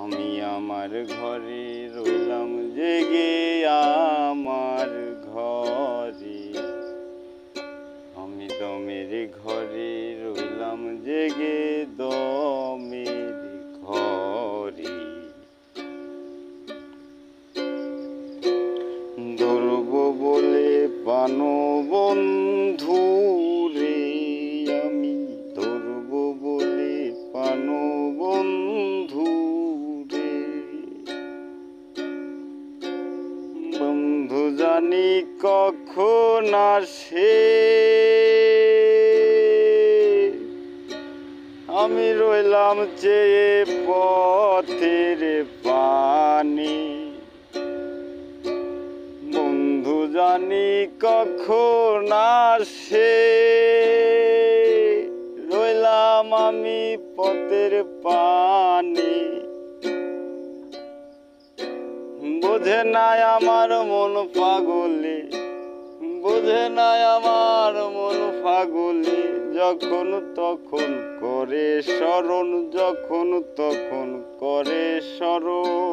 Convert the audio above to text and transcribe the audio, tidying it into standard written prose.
আমি আমার ঘরে রইলাম জেগে, আমার ঘরে আমি দমের ঘরে রইলাম জেগে, দমের ঘরে ধরব বলে প্রাণবন্ধু রে, আমি ধরব বলে প্রাণবন্ধু রে। বন্ধু জানি কখন আসে, আমি রইলাম চেয়ে পথের পানে। বন্ধু জানি কখন আসে, রইলাম আমি পথের পানে। বোঝে নাই আমার মন পাগলে, বোঝে নাই আমার মন পাগলে, যখন তখন করে স্মরণ, যখন তখন করে স্মরণ।